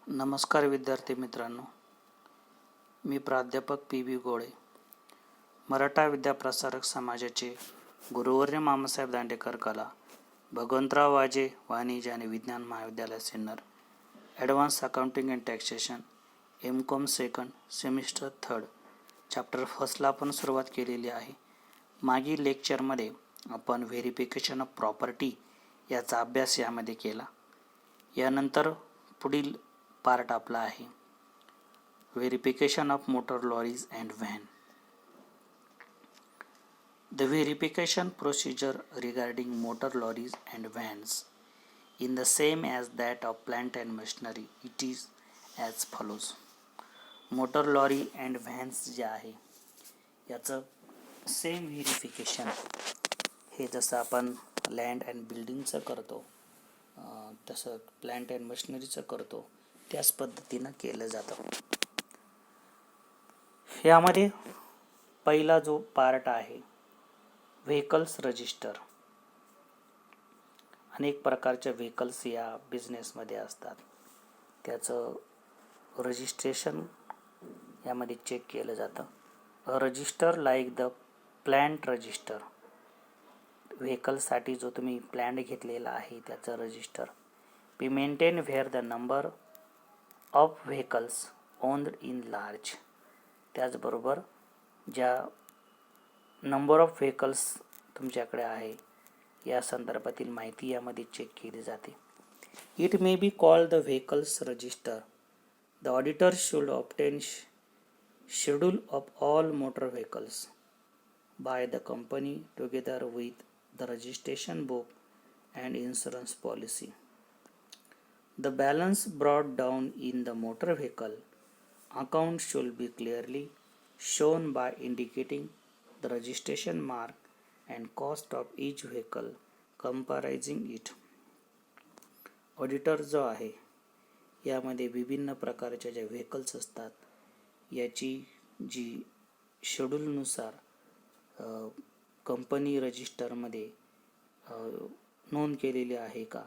नमस्कार विद्यार्थी मित्रांनो, मी प्राध्यापक पी.बी. गोळे, मराठा विद्याप्रसारक समाजाचे गुरुवर्य मामासाहेब दांडेकर कला, भगवंतराव वाजे वाणिज्य आणि विज्ञान महाविद्यालय Sinnar, advance accounting and taxation, M.Com second semester third, chapter फर्स्टला आपण सुरुवात केलेली आहे. मागील लेक्चरमध्ये आपण व्हेरिफिकेशन ऑफ प्रॉपर्टी याचा अभ्यास यामध्ये केला. यानंतर पुढील पार्ट आपला आहे verification of motor lorries and van. The verification procedure regarding motor lorries and vans in the same as that of plant and machinery it is as follows. Motor lorry and vans जे आहे याचं same verification हे जसं आपण land and बिल्डिंगचं करतो तसं plant and मशिनरीचं करतो त्याच पद्धतीनं केलं जातं. यामध्ये पहिला जो पार्ट आहे व्हेकल्स रजिस्टर. अनेक प्रकारच्या व्हेकल्स या बिझनेसमध्ये असतात, त्याचं रजिस्ट्रेशन यामध्ये चेक केलं जातं. A register like the plant register, व्हेकलसाठी जो तुम्ही प्लॅन्ट घेतलेला आहे त्याचं register. Be maintain where the number of vehicles owned in large, त्याचबरोबर ज्या नंबर ऑफ व्हेकल्स तुमच्याकडे आहे या संदर्भातील माहिती यामध्ये चेक केली जाते. It may be called the vehicles register. The auditor should obtain schedule of all motor vehicles by the company together with the registration book and insurance policy. The balance brought down in the motor vehicle account should be clearly shown by indicating the registration mark and cost of each vehicle comprising it. Auditor जो आहे यामध्ये विभिन्न प्रकारच्या ज्या vehicles असतात याची जी शेड्यूलनुसार company रजिस्टरमध्ये नोंद केलेली आहे का,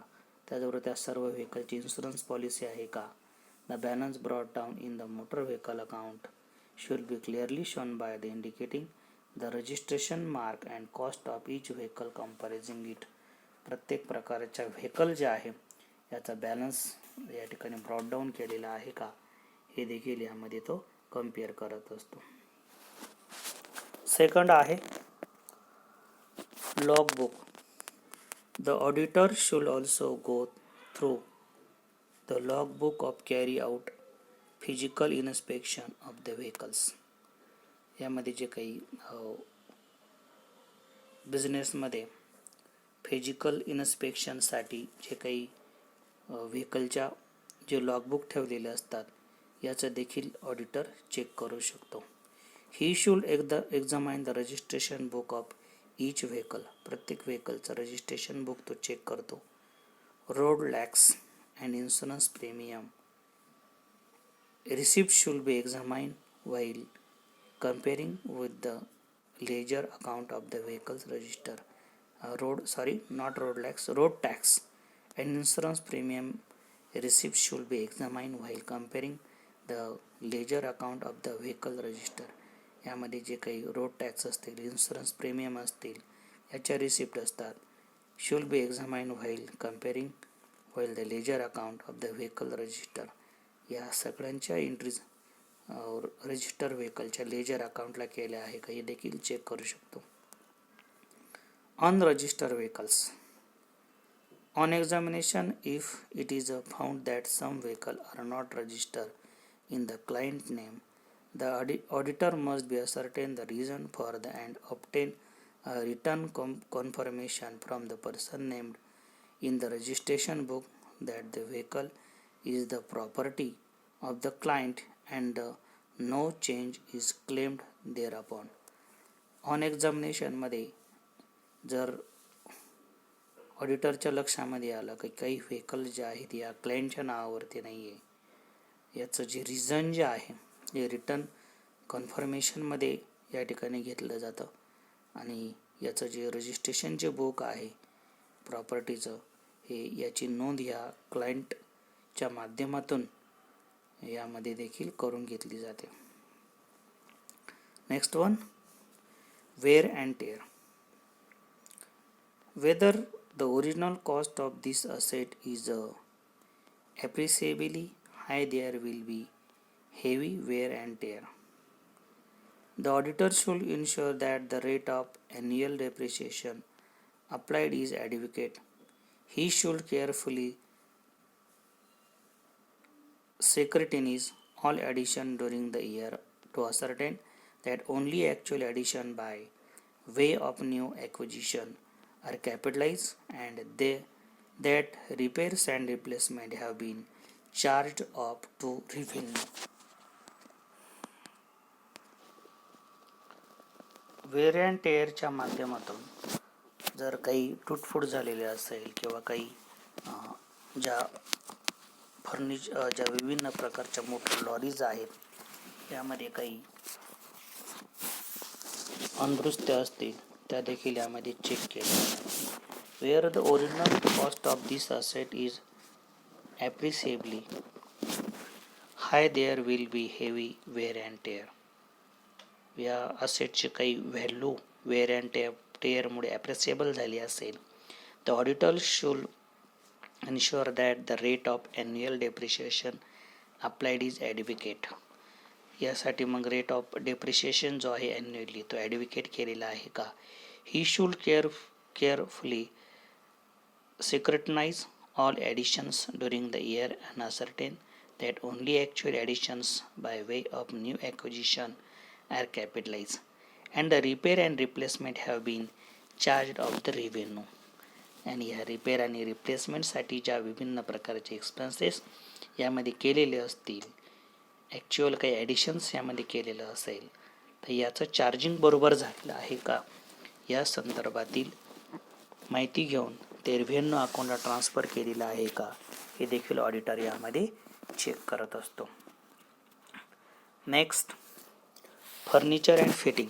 त्याचबरोबर त्या सर्व व्हेकलची इन्शुरन्स पॉलिसी आहे का. The balance brought down in the motor vehicle account should be clearly shown by the indicating the registration mark and cost of each vehicle comparing it. प्रत्येक प्रकारच्या व्हेकल जे आहे याचा बॅलन्स या ठिकाणी ब्रॉट डाऊन केलेला आहे का हे देखील यामध्ये तो कम्पेअर करत असतो. सेकंड आहे log book. The auditor should also go through the logbook of carry out physical inspection of the vehicles. यामध्ये जे काही बिझनेसमध्ये फिजिकल इन्स्पेक्शनसाठी जे काही व्हेकलच्या जे लॉगबुक ठेवलेले असतात याचं देखील ऑडिटर चेक करू शकतो. He should examine the registration book of each vehicle, प्रत्येक व्हेकलचं रजिस्ट्रेशन बुक तो चेक करतो. Road tax and insurance premium receipt should be examine while comparing with the ledger account of the vehicles register. Road tax and insurance premium receipt should be examine while comparing the ledger account of the vehicle register. यामध्ये जे काही road tax असतील, insurance premium असतील याच्या receipt असतात. Should be examine while comparing while the ledger account of the vehicle register. या सगळ्यांच्या entries register व्हेकलच्या ledger अकाउंटला केल्या आहे का हे देखील चेक करू शकतो. Unregister vehicles. On examination if it is found that some vehicle are not registered in the client name, the auditor must be ascertain the reason for the and obtain a written confirmation from the person named in the registration book that the vehicle is the property of the client and no change is claimed thereupon. On examination मध्ये जर ऑडिटरच्या लक्षामध्ये आलं की काही vehicle जे आहेत या क्लायंटच्या नावावरती नाही आहे, याचं जे रिझन जे आहे हे रिटर्न कन्फर्मेशनमध्ये या ठिकाणी घेतलं जातं आणि याचं जे रजिस्ट्रेशन जे बुक आहे प्रॉपर्टीचं हे याची नोंद ह्या क्लायंटच्या माध्यमातून यामध्ये देखील करून घेतली जाते. Next one, wear and tear. Whether the original cost of this asset is appreciably high, there will be heavy wear and tear. The auditor should ensure that the rate of annual depreciation applied is adequate. He should carefully scrutinize all addition during the year to ascertain that only actual addition by way of new acquisition are capitalized and that repairs and replacement have been charged up to revenue. Wear and टेअरच्या माध्यमातून जर काही तुटफूट झालेले असेल किंवा काही ज्या विभिन्न प्रकारच्या मोटर लॉरीज आहेत यामध्ये काही अनदुरुस्त्या असतील त्या देखील यामध्ये चेक केल्या. Where the original cost of this asset is appreciably high, there will be heavy wear and tear. या असेटची काही व्हॅल्यू वेअर अँड टेअरमुळे ॲप्रिसिएबल झाली असेल the auditor should ensure that the rate of annual depreciation applied is adequate. यासाठी मग rate of depreciation जो आहे ॲन्युअली तो ॲडव्होकेट केलेला आहे का. He should carefully scrutinize all additions during the year and ascertain that only actual additions by way of new acquisition are capitalized and the repair and replacement have been charged of the revenue. आणि ह्या repair आणि रिप्लेसमेंटसाठी ज्या विभिन्न प्रकारचे expenses यामध्ये केलेले असतील, actual काही ॲडिशन्स यामध्ये केलेलं असेल तर याचं चार्जिंग बरोबर झालेलं आहे का या संदर्भातील माहिती घेऊन ते रेव्हेन्यू अकाउंटला ट्रान्सफर केलेलं आहे का हे देखील ऑडिटर यामध्ये चेक करत असतो. Next, furniture and fitting.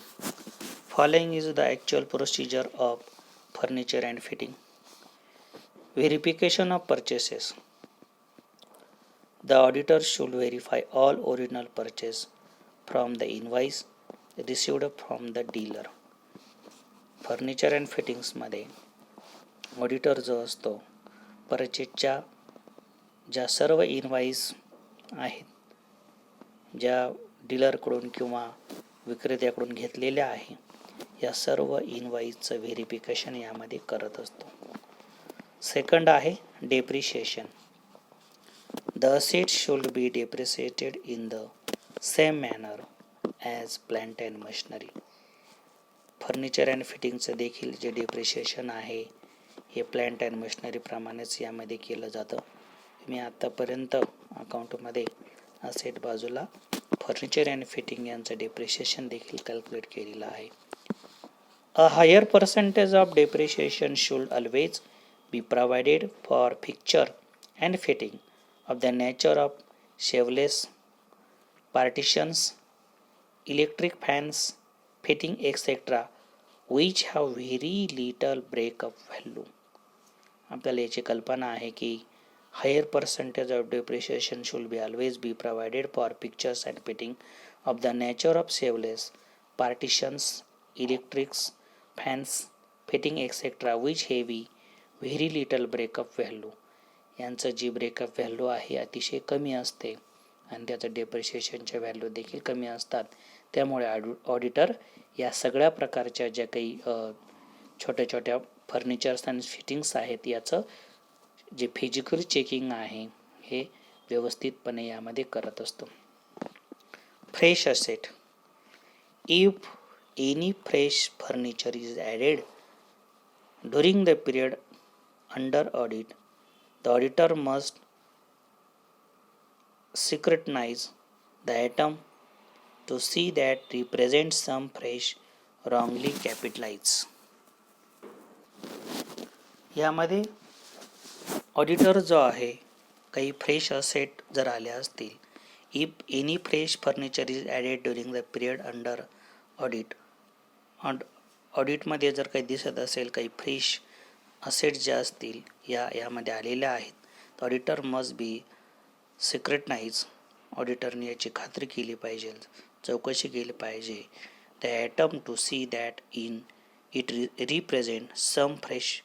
Following is the actual procedure of furniture and fitting. Verification of purchases. The auditor should verify all original purchase from the invoice received from the dealer. Furniture and फिटिंग्समध्ये auditor जो असतो परचेसच्या ज्या सर्व invoice आहेत ज्या डीलरकडून किंवा विक्रेत्याकडून घेतलेल्या आहे या सर्व इनवाईसचं व्हेरिफिकेशन यामध्ये करत असतो. सेकंड आहे depreciation. The asset should be depreciated in the same manner as plant and machinery. Furniture and फिटिंगचं देखील जे डेप्रिशिएशन आहे हे प्लांट अँड मशिनरीप्रमाणेच यामध्ये केलं जातं. मी आत्तापर्यंत अकाउंटमध्ये असेट बाजूला फर्निचर अँड फिटिंग यांचं डेप्रिशिएशन देखील कॅल्क्युलेट केलेलं आहे. A higher percentage of depreciation should always be provided for fixture and fitting of the nature of sleeveless partitions, electric fans, fitting etc. which have very little breakup value. आपल्याला याची कल्पना आहे की higher percentage of depreciation should be always be provided for pictures and fitting of the nature of saveless partitions, electrics fans, fitting etcetera which heavy very little breakup value. यांचं जी breakup value आहे अतिशय कमी असते आणि त्याचं डेप्रिशिएशनच्या value देखील कमी असतात. त्यामुळे ऑडिटर या सगळ्या प्रकारच्या ज्या काही छोट्या छोट्या फर्निचर्स आणि फिटिंग्स आहेत याचं जे फिजिकल चेकिंग आहे हे व्यवस्थितपणे यामध्ये करत असतो. Fresh asset. If any fresh furniture is added during the period under audit, the auditor must scrutinize the item to see that represents some fresh wrongly capitalized. यामध्ये ऑडिटर जो आहे काही फ्रेश असेट जर आले असतील, if any fresh furniture is added during the period under audit, ऑडिटमध्ये जर काही दिसत असेल काही फ्रेश असेट्स ज्या असतील यामध्ये आलेल्या आहेत, ऑडिटर मस्ट बी सिक्रेटनाइज ऑडिटरने याची खात्री केली पाहिजे, चौकशी केली पाहिजे. The item to see that in it represent some fresh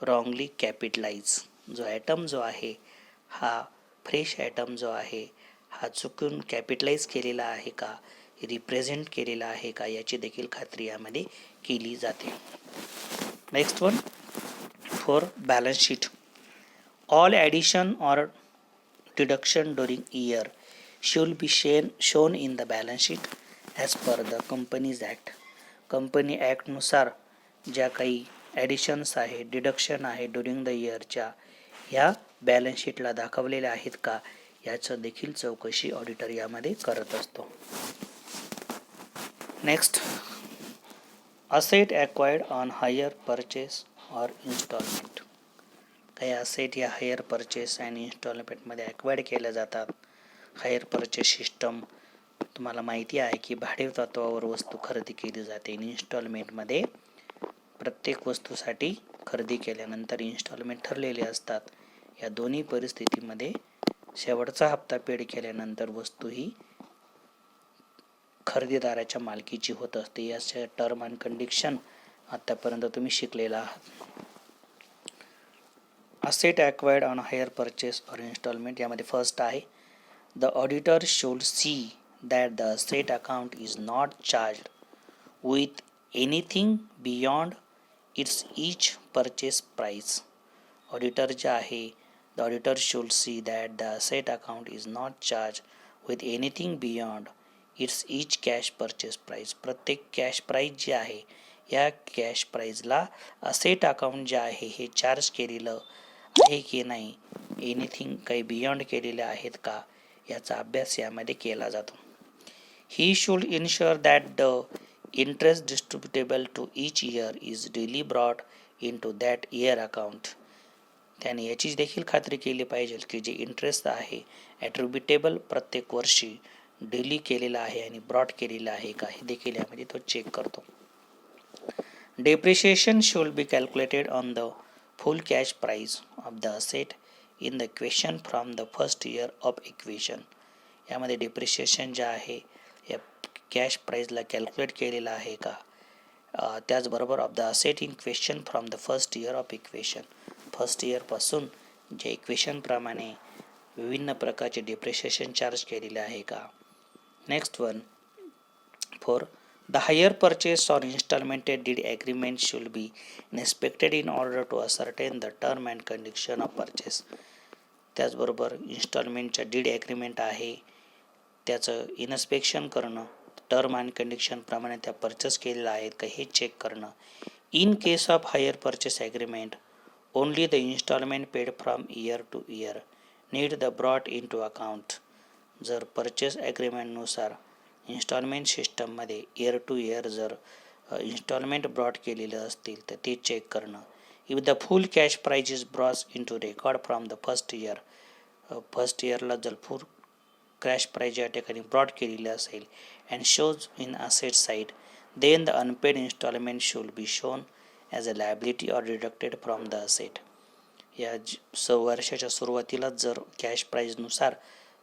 wrongly capitalise. जो ॲटम जो आहे हा फ्रेश ॲटम जो आहे हा चुकून कॅपिटलाइज केलेला आहे का, रिप्रेझेंट केलेला आहे का, याची देखील खात्री यामध्ये केली जाते. Next one for balance sheet. All addition or deduction during year should be shown in the balance sheet as per the Companies Act. Company ॲक्टनुसार ज्या काही ॲडिशन्स आहे, डिडक्शन आहे ड्युरिंग द इयरच्या ह्या बॅलन्स शीटला दाखवलेल्या आहेत का, याचं देखील चौकशी ऑडिटर यामध्ये करत असतो. Next, asset acquired on hire purchase or instalment. काही असेट या हायर परचेस आणि इन्स्टॉलमेंटमध्ये ॲक्वायर्ड केल्या जातात. हायर परचेस सिस्टम तुम्हाला माहिती आहे की भाडे तत्वावर वस्तू खरेदी केली जाते. इन्स्टॉलमेंटमध्ये प्रत्येक वस्तूसाठी खरेदी केल्यानंतर इन्स्टॉलमेंट ठरलेले असतात. या दोन्ही परिस्थितीमध्ये शेवटचा हप्ता पेड केल्यानंतर वस्तू ही खरेदीदाराच्या मालकीची होत असते. याचे टर्म अँड कंडिशन आतापर्यंत तुम्ही शिकलेला आहात. Asset acquired on hire purchase or instalment यामध्ये फर्स्ट आहे, the auditor should see that the asset account is not charged with anything beyond its each purchase price. Auditor जे आहे, the auditor should see that the asset account is not charged with anything beyond its each cash purchase price. प्रत्येक cash price जे आहे या cash प्राईजला asset account जे आहे हे charge केलेलं आहे की नाही, एनिथिंग काही बियॉन्ड केलेले आहेत का, याचा अभ्यास यामध्ये केला जातो. He should ensure that the interest distributable to each year is daily brought into that year account. त्याने याची देखील खात्री केली पाहिजे की जे इंटरेस्ट आहे ॲट्रिब्युटेबल प्रत्येक वर्षी डेली केलेला आहे आणि ब्रॉट केलेला आहे का, हे देखील यामध्ये तो चेक करतो. Depreciation should be calculated on the full cash price of the asset in the equation from the first year of equation. यामध्ये डिप्रिशिएशन जे आहे या कॅश प्राईजला कॅल्क्युलेट केलेलं आहे का, त्याचबरोबर of the asset in question from the first year of equation, first इयरपासून जे इक्वेशनप्रमाणे विभिन्न प्रकारचे डिप्रिशिएशन चार्ज केलेले आहे का. Next one for the hire purchase or instalmented deed agreement should be inspected in order to ascertain the term and condition of purchase. त्याचबरोबर इन्स्टॉलमेंटच्या डीड ॲग्रीमेंट आहे त्याचं इन्स्पेक्शन करणं, टर्म अँड कंडिशनप्रमाणे त्या परचेस केलेल्या आहेत का हे चेक करणं. In case of hire purchase agreement only the instalment paid from year to year need the brought into account. जर परचेस ॲग्रीमेंटनुसार इन्स्टॉलमेंट सिस्टममध्ये इयर टू इयर जर इन्स्टॉलमेंट ब्रॉट केलेलं असतील तर ते चेक करणं. If the full cash price is brought into record from the first year, first इयरला जर फुल कॅश प्राईज या ठिकाणी ब्रॉट केलेली असेल and shows in asset side, then the unpaid instalment should be shown as a liability or deducted from the asset. या वर्षाच्या सुरुवातीलाच जर कॅश प्राईजनुसार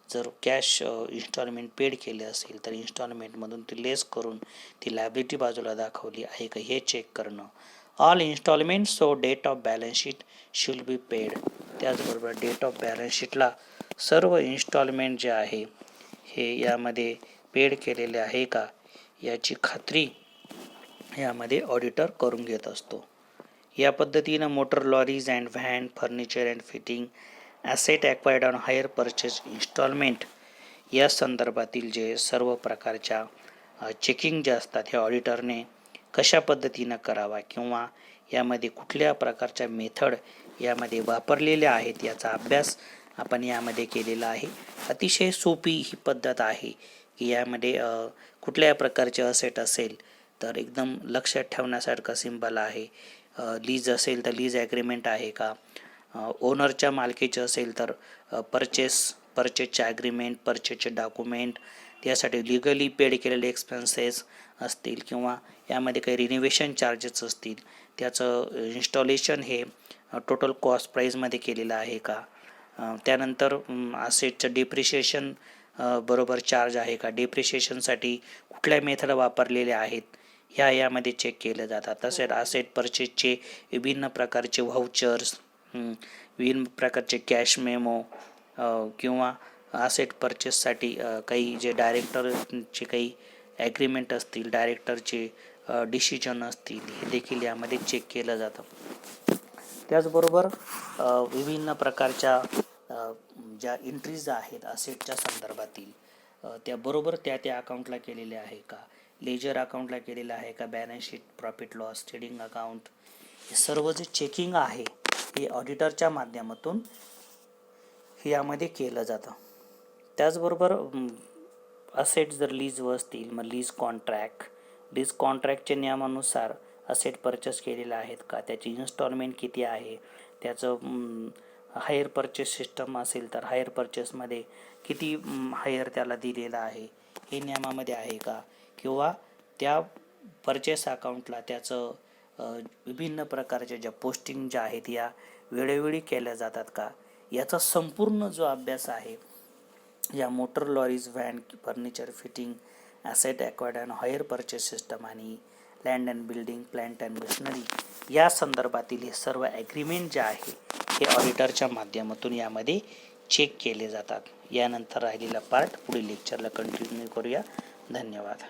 जर कॅश इन्स्टॉलमेंट पेड केले असेल तर इन्स्टॉलमेंटमधून ती लेस करून ती लायबिलिटी बाजूला दाखवली आहे का हे चेक करणं. All instalment so date of balance sheet should be paid. त्याचबरोबर डेट ऑफ बॅलन्स शीटला सर्व इन्स्टॉलमेंट जे आहे हे यामध्ये पेड केलेले आहे का याची खात्री यामध्ये ऑडिटर करून घेत असतो. या पद्धतीनं motor lorries and van, furniture and fitting, asset acquired on hire purchase, instalment या संदर्भातील जे सर्व प्रकारच्या चेकिंग जे असतात हे ऑडिटरने कशा पद्धतीनं करावा किंवा यामध्ये कुठल्या प्रकारच्या मेथड यामध्ये वापरलेल्या आहेत याचा अभ्यास आपण यामध्ये केलेला आहे. अतिशय सोपी ही पद्धत आहे की यामध्ये कुठल्या प्रकारचे असेट असेल तर एकदम लक्षात ठेवण्यासारखं सिंबल आहे. लीज असेल तर लीज ॲग्रीमेंट आहे का, ओनरच्या मालकीचे असेल तर परचेसचे ॲग्रीमेंट, परचेसचे डॉक्युमेंट, त्यासाठी लिगली पेड केलेले एक्सपेन्सेस असतील किंवा यामध्ये काही रिनोव्हेशन चार्जेस असतील त्याचं इन्स्टॉलेशन हे टोटल कॉस्ट प्राईजमध्ये केलेलं आहे का. त्यानंतर असेटचं डिप्रिशिएशन बरोबर चार्ज आहे का, डेप्रिशिएशनसाठी कुठल्या मेथड वापरलेल्या आहेत ह्या यामध्ये चेक केले जातात. तसेच असेट परचेसचे विभिन्न प्रकारचे व्हाउचर्स, विभिन्न प्रकारचे कॅश मेमो किंवा असेट परचेससाठी काही जे डायरेक्टरचे काही ॲग्रीमेंट असतील, डायरेक्टरचे डिसिजन असतील, हे देखील यामध्ये चेक केलं जातं. त्याचबरोबर विभिन्न प्रकारच्या ज्या एंट्रीज आहेत असेटच्या संदर्भातील त्याबरोबर त्या अकाउंटला केलेल्या आहे का, लेजर अकाउंटला केलेलं आहे का, balance sheet, profit loss, trading account, हे सर्व जे चेकिंग आहे हे ऑडिटरच्या माध्यमातून यामध्ये केलं जातं. त्याचबरोबर असेट जर लीजवर असतील मग लीज कॉन्ट्रॅक्टच्या नियमानुसार असेट परचेस केलेलं आहेत का, त्याची इन्स्टॉलमेंट किती आहे, त्याचं हायर परचेस सिस्टम असेल तर हायर परचेसमध्ये किती हायर त्याला दिलेलं आहे हे नियमामध्ये आहे का, किंवा त्या परचेस अकाउंटला त्याचं विभिन्न प्रकारच्या ज्या पोस्टिंग ज्या आहेत या वेळोवेळी केल्या जातात का, याचा संपूर्ण जो अभ्यास आहे या motor lorries, van, furniture, fitting, asset acquired and hire purchase system आणि land and building, plant and machinery या संदर्भातील हे सर्व ॲग्रीमेंट जे आहे हे ऑडिटरच्या माध्यमातून यामध्ये चेक केले जातात. यानंतर राहिलेला पार्ट पुढील लेक्चरला कंटिन्यू करूया. धन्यवाद.